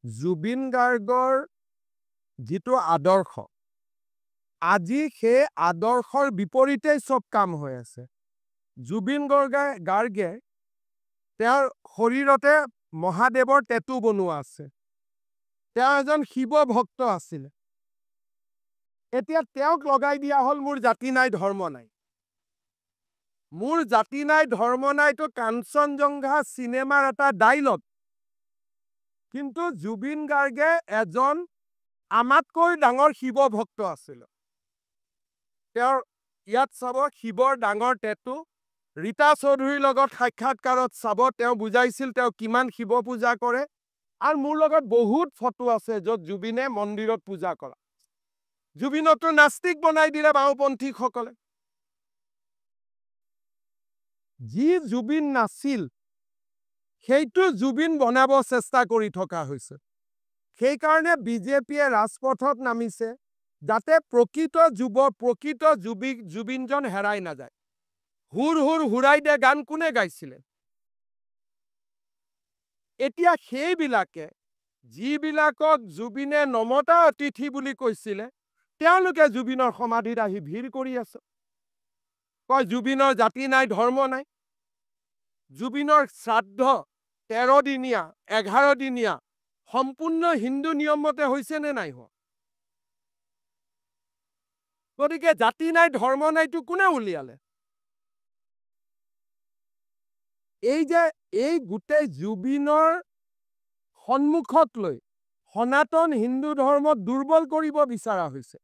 জুবিন গাৰ্গৰ যিটো আদৰ্শ আজি সেই আদৰ্শৰ বিপৰীতে সব কাম হৈ আছে। জুবিন গাৰ্গে তেওঁৰ শৰীৰতে মহাদেৱৰ টেটু বনোৱা আছে। তেওঁ এজন শিৱ ভক্ত আছিল। এতিয়া তেওঁক লগাই দিয়া হল মোৰ জাতি নাই ধৰ্ম নাই। মোৰ জাতি নাই ধৰ্ম নাই তো কাঞ্চনজংঘা চিনেমাৰ এটা ডাইলগ। কিন্তু জুবিন গাৰ্গে এজন আমাতকৈ ডাঙৰ শিৱ ভক্ত আছিল। তেওঁৰ ইয়াত চাব শিৱৰ ডাঙৰ টেটু। ৰীতা চৌধুৰীৰ লগত সাক্ষাৎকাৰত চাব তেওঁ বুজাইছিল তেওঁ কিমান শিৱ পূজা কৰে। আৰু মোৰ লগত বহুত ফটো আছে য'ত জুবিনে মন্দিৰত পূজা কৰা। জুবিনকতো নাস্তিক বনাই দিলে বাওঁপন্থীসকলে। যি জুবিন নাছিল সেইটো জুবিন বনাব চেষ্টা কৰি থকা হৈছে। সেইকাৰণে বিজেপিয়ে ৰাজপথত নামিছে যাতে প্ৰকৃত জুবিনজন হেৰাই নাযায়। হুৰ হুৰ হুৰাই দে গান কোনে গাইছিলে? এতিয়া সেইবিলাকে যিবিলাকক জুবিনে নমতা অতিথি বুলি কৈছিলে তেওঁলোকে জুবিনৰ সমাধিত আহি ভিৰ কৰি আছে। কয় জুবিনৰ জাতি নাই ধৰ্ম নাই। জুবিনৰ শ্ৰাদ্ধ 13 দিনীয়া 11 দিনীয়া সম্পূৰ্ণ হিন্দু নিয়ম মতে হৈছে নে নাই হোৱা? গতিকে জাতি নাই ধৰ্ম নাইতো কোনে উলিয়ালে? এই গোটেই জুবিনৰ সন্মুখত লৈ সনাতন হিন্দু ধৰ্ম দুৰ্বল কৰিব বিচৰা হৈছে।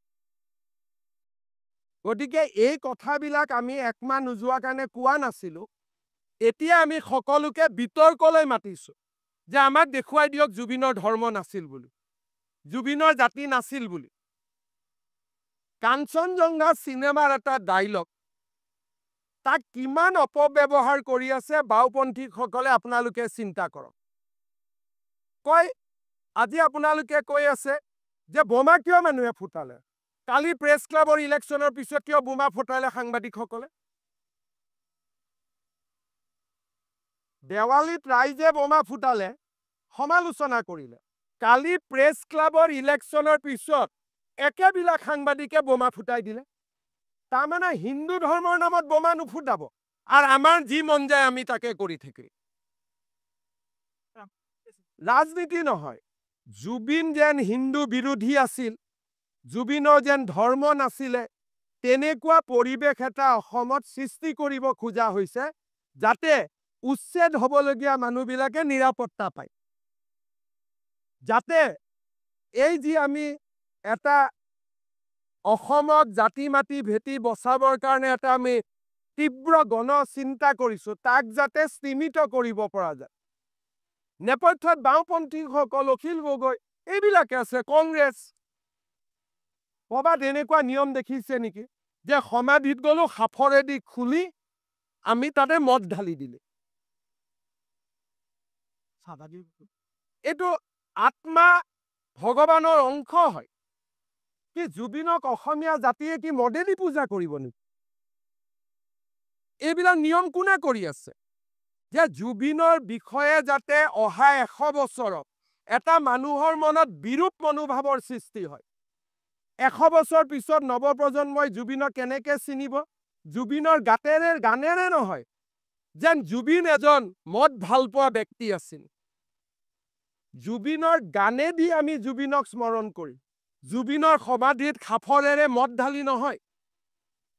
গতিকে এই কথাবিলাক আমি একমাহ নোযোৱা কাৰণে কোৱা নাছিলো। এতিয়া আমি সকলোকে বিতৰ্কলৈ মাতিছো যে আমাক দেখুৱাই দিয়ক জুবিনৰ ধৰ্ম নাছিল বুলি, জুবিনৰ জাতি নাছিল বুলি। কাঞ্চনজংঘা চিনেমাৰ এটা ডাইলগ তাক কিমান অপব্যৱহাৰ কৰি আছে বাওঁপন্থীসকলে আপোনালোকে চিন্তা কৰক। কয় আজি আপোনালোকে কৈ আছে যে বোমা কিয় মানুহে ফুটালে? কালি প্ৰেছ ক্লাবৰ ইলেকশ্যনৰ পিছত কিয় বোমা ফুটালে সাংবাদিকসকলে? দেৱালীত ৰাইজে বোমা ফুটালে সমালোচনা কৰিলে। কালি প্ৰেছ ক্লাবৰ ইলেকশ্যনৰ পিছত একেবিলাক সাংবাদিকে বোমা ফুটাই দিলে। তাৰমানে হিন্দু ধৰ্মৰ নামত বোমা নুফুটাব আৰু আমাৰ যি মন যায় আমি তাকে কৰি থাকি। ৰাজনীতি নহয়। জুবিন যেন হিন্দু বিৰোধী আছিল, জুবিনৰ যেন ধৰ্ম নাছিলে, তেনেকুৱা পৰিৱেশ এটা অসমত সৃষ্টি কৰিব খোজা হৈছে যাতে উচ্ছেদ হ'বলগীয়া মানুহবিলাকে নিৰাপত্তা পায়। যাতে এই যি আমি এটা অসমক জাতি মাতি ভেটি বচাবৰ কাৰণে এটা আমি তীব্ৰ গণ চিন্তা কৰিছো তাক যাতে স্তীমিত কৰিব পৰা যায়। নেপথ্যত বাওঁপন্থীসকল অখিল গগৈ এইবিলাকে আছে, কংগ্ৰেছ। ক'ৰবাত এনেকুৱা নিয়ম দেখিছে নেকি যে সমাধিত গ'লো সাফৰেদি খুলি আমি তাতে মদ ঢালি দিলে? এইটো আত্মা ভগৱানৰ অংশ হয়। কি জুবিনক অসমীয়া জাতিয়ে কি মদেদি পূজা কৰিব নেকি? এইবিলাক নিয়ম কোনে কৰি আছে? যে জুবিনৰ বিষয়ে যাতে অহা 100 বছৰত এটা মানুহৰ মনত বিৰূপ মনোভাৱৰ সৃষ্টি হয়। 100 বছৰ পিছত নৱপ্ৰজন্মই জুবিনক কেনেকে চিনিব? জুবিনৰ গানেৰে নহয়, যেন জুবিন এজন মদ ভাল পোৱা ব্যক্তি আছিল। জুবিনৰ গানেদি আমি জুবিনক স্মৰণ কৰিম। জুবিনৰ সমাধিত সাফৰেৰে মদ ঢালি নহয়।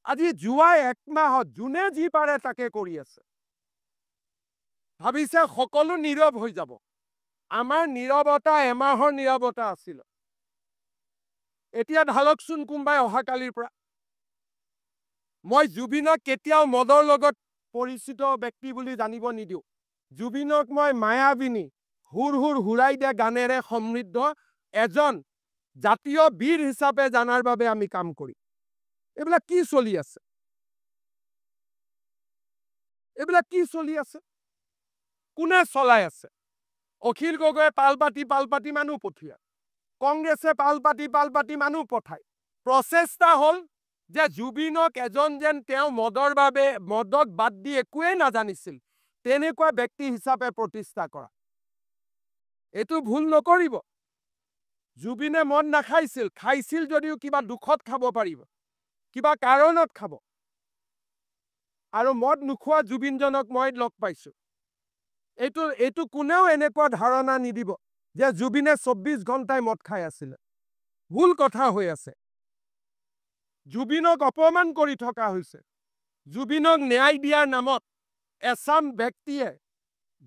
আজি যোৱা 1 মাহত যোনে যি পাৰে তাকে কৰি আছে। ভাবিছে সকলো নীৰৱ হৈ যাব। আমাৰ নীৰৱতা এমাহৰ নীৰৱতা আছিল। এতিয়া ঢালকচোন কোনোবাই অহাকালিৰ পৰা। মই জুবিনক কেতিয়াও মদৰ লগত পৰিচিত ব্যক্তি বুলি জানিব নিদিওঁ। জুবিনক মই মায়াবিনী হুৰ হুৰ হুৰাই দে গানেৰে সমৃদ্ধ এজন জাতীয় বীৰ হিচাপে জানাৰ বাবে আমি কাম কৰিম। এইবিলাক কি চলি আছে? এইবিলাক কি চলি আছে? কোনে চলাই আছে? অখিল গগৈয়ে পাল পাতি মানুহ পঠিয়ায়। কংগ্ৰেছে পাল পাতি মানুহ পঠায়। প্ৰচেষ্টা হ'ল যে জুবিনক এজন যেন তেওঁ মদৰ বাবে মদক বাদ দি একোৱেই নাজানিছিল তেনেকুৱা ব্যক্তি হিচাপে প্ৰতিষ্ঠা কৰা। এইটো ভুল নকৰিব। জুবিনে মদ নাখাইছিল, খাইছিল যদিও কিবা দুখত খাব পাৰিব, কিবা কাৰণত খাব। আৰু মদ নোখোৱা জুবিনজনক মই লগ পাইছো। এইটো কোনেও এনেকুৱা ধাৰণা নিদিব যে জুবিনে 24 ঘণ্টাই মদ খাই আছিলে। ভুল কথা হৈ আছে। জুবিনক অপমান কৰি থকা হৈছে। জুবিনক ন্যায় দিয়াৰ নামত এচাম ব্যক্তিয়ে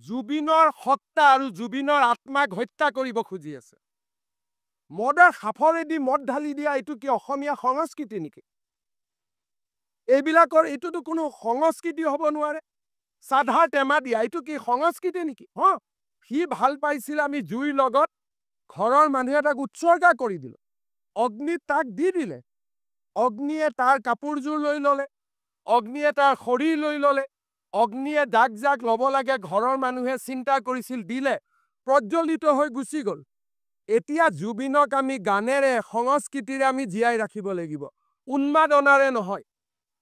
জুবিনৰ সত্তা আৰু জুবিনৰ আত্মাক হত্যা কৰিব খুজি আছে। মদৰ সাফৰেদি মদ ঢালি দিয়া এইটো কি অসমীয়া সংস্কৃতি নেকি? এইবিলাকৰ এইটোতো কোনো সংস্কৃতি হ'ব নোৱাৰে। চাধাৰ টেমা দিয়া এইটো কি সংস্কৃতি নেকি? সি ভাল পাইছিল আমি জুইৰ লগত ঘৰৰ মানুহে তাক উৎসৰ্গা কৰি দিলে। অগ্নিত তাক দি দিলে। অগ্নিয়ে তাৰ কাপোৰযোৰ লৈ ল'লে, অগ্নিয়ে তাৰ শৰীৰ লৈ ল'লে, অগ্নিয়ে দাগ জাক ল'ব লাগে ঘৰৰ মানুহে চিন্তা কৰিছিল, দিলে, প্ৰজ্বলিত হৈ গুচি গ'ল। এতিয়া জুবিনক আমি গানেৰে সংস্কৃতিৰে আমি জীয়াই ৰাখিব লাগিব, উন্মাদনাৰে নহয়।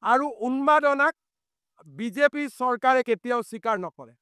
আৰু উন্মাদনাক বিজেপি চৰকাৰে কেতিয়াও স্বীকাৰ নকৰে।